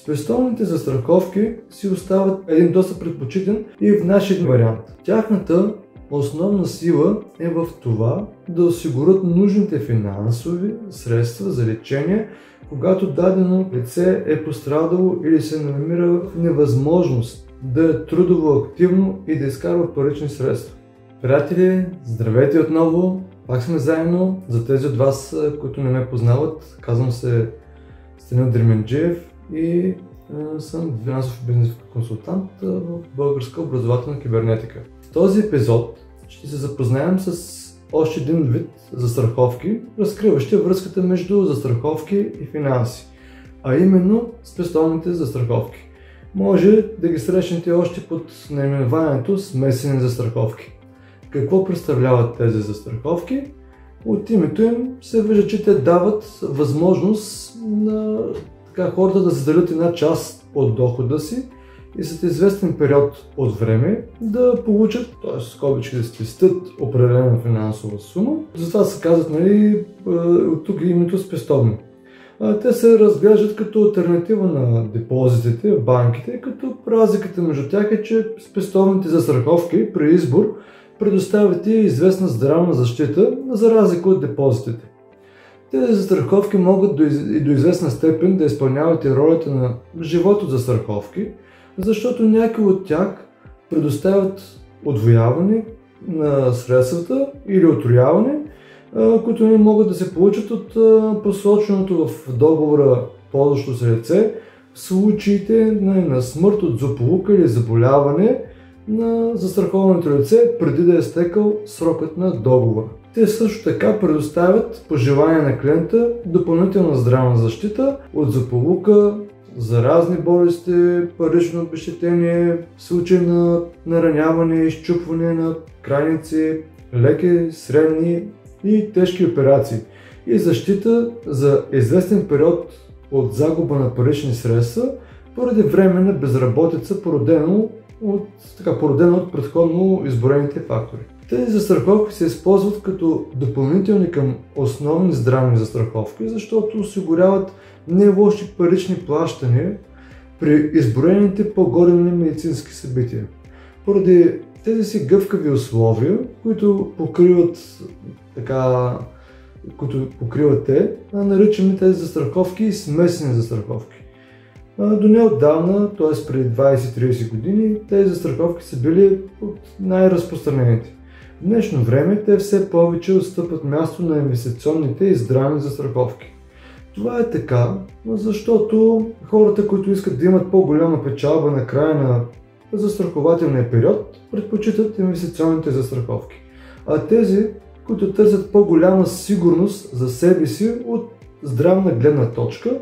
Спестовните застраховки си остават един доста предпочитан и в нашия вариант. Тяхната основна сила е в това да осигурят нужните финансови средства за лечение, когато дадено лице е пострадало или се намира в невъзможност да е трудово активно и да изкарва парични средства. Приятели, здравейте отново! Пак сме заедно. За тези от вас, които не ме познават, казвам се Станил Дерменджиев и съм финансов бизнес консултант в Българска образователна кибернетика. В този епизод ще се запознаем с още един вид застраховки, разкриващи връзката между застраховки и финанси, а именно спестовните застраховки. Може да ги срещнете още под наименованието смесени застраховки. Какво представляват тези застраховки? От името им се вижда, че те дават възможност на хората да заделят една част от дохода си и след известен период от време да получат, т.е. скобички да спестят определена финансова сума. Затова се казват, от тук името спестовни. Те се разглеждат като алтернатива на депозитите в банките, като разликата между тях е, че спестовните застраховки при избор предоставят и известна здравна защита, за разлика от депозитите. Тези застраховки могат и до известна степен да изпълняват и ролята на живото застраховки, защото някои от тях предоставят удвояване на средствата или отрояване, които не могат да се получат от посоченото в договора ползващо се лице в случаите на смърт от злополука или заболяване на застрахованото лице преди да е стекал срокът на договора. Те също така предоставят по желание на клиента допълнителна здравна защита от злополука, заразни болести, парично обезщетение, в случай на нараняване, изчупване на крайници, леки, средни и тежки операции и защита за известен период от загуба на парични средства поради временна безработица, породена от предходно изброените фактори. Тези застраховки се използват като допълнителни към основни здравни застраховки, защото осигуряват не лоши парични плащания при изброените по-горе медицински събития. Поради тези си гъвкави условия, които покриват те, наричаме тези застраховки смесени застраховки. До неотдавна, т.е. преди 20-30 години, тези застраховки са били от най-разпространените. В днешно време те все повече отстъпват място на инвестиционните и здравни застраховки. Това е така, защото хората, които искат да имат по-голяма печалба на края на застрахователния период, предпочитат инвестиционните застраховки. А тези, които търсят по-голяма сигурност за себе си от здравна гледна точка,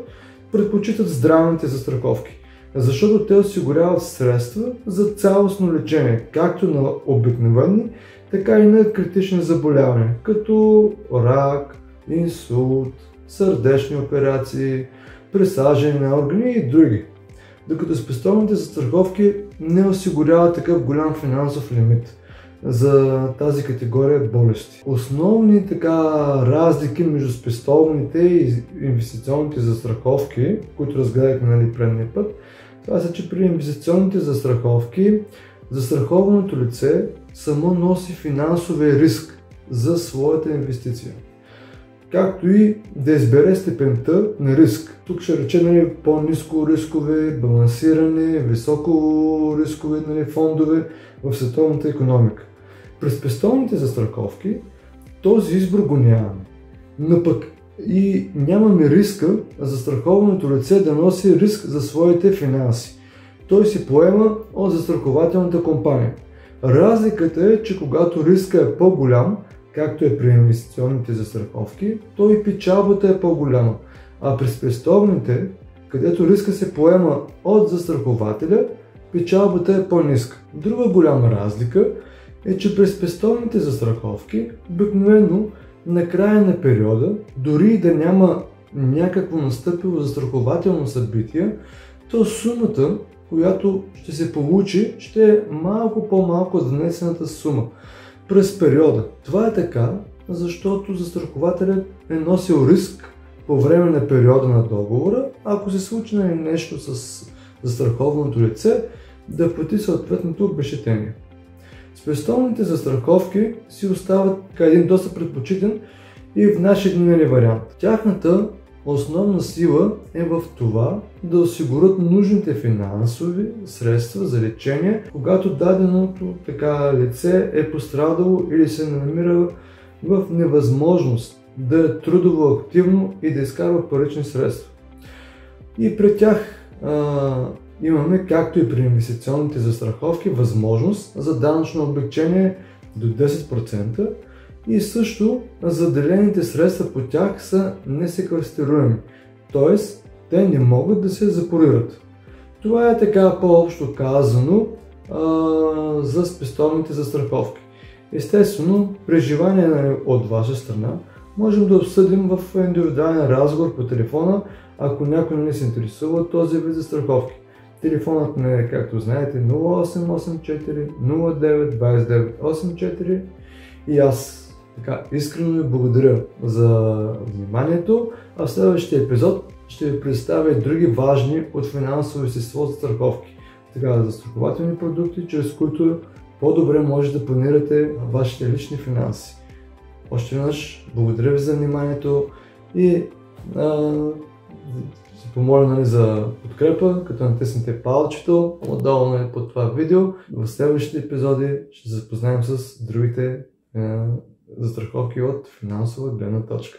предпочитат здравните застраховки, защото те осигуряват средства за цялостно лечение, както на обикновени, така и на критични заболявания, като рак, инсулт, сърдечни операции, пресаждане на органи и други. Докато спестовните застраховки не осигуряват такъв голям финансов лимит за тази категория болести. Основни разлики между спестовните и инвестиционните застраховки, които разгледахме предния път, това са, че при инвестиционните застраховки застрахованото лице само носи финансовия риск за своята инвестиция, както и да избере степента на риск. Тук ще речем по-ниско рискове, балансиране, високо рискове фондове в световната икономика. При спестовните застраховки този избор го нямаме, но пък и нямаме риска застрахованото лице да носи риск за своите финанси. Той се поема от застрахователната компания. Разликата е, че когато риска е по-голям, както е при инвестиционните застраховки, то и печалбата е по-голяма, а при спестовните, където риска се поема от застрахователя, печалбата е по-ниска. Друга голяма разлика е, че при спестовните застраховки обикновено на края на периода, дори и да няма някакво настъпило застрахователно събитие, то сумата, която ще се получи, ще е малко по-малко от внесената сума през периода. Това е така, защото застрахователят е носил риск по време на периода на договора, ако се случи нещо с застрахованото лице, да плати съответното обезщетение. Спестовните застраховки си остават един доста предпочитан и в нашия дневен вариант. Тяхната основна сила е в това да осигурят нужните финансови средства за лечение, когато даденото лице е пострадало или се намира в невъзможност да е трудово активно и да изкарва парични средства. И при тях имаме, както и при инвестиционните застраховки, възможност за данъчно облекчение до 10% и също заделените средства по тях са несеквестируеми, т.е. те не могат да се запорират. Това е така по-общо казано за спестовните застраховки. Естествено, при желание от ваша страна можем да обсъдим в индивидуален разговор по телефона, ако някой не се интересува този вид застраховки. Телефонът ми е, както знаете, 0884 09 29 84 и аз искрено ви благодаря за вниманието, а в следващия епизод ще ви представя и други важни от финансово естество застраховки, застрахователни продукти, чрез които по-добре може да планирате вашите лични финанси. Още веднъж благодаря ви за вниманието и се помоля за подкрепа, като натиснете палчето отдолу под това видео. В следващите епизоди ще се запознаем с другите застраховки от финансова гледна точка.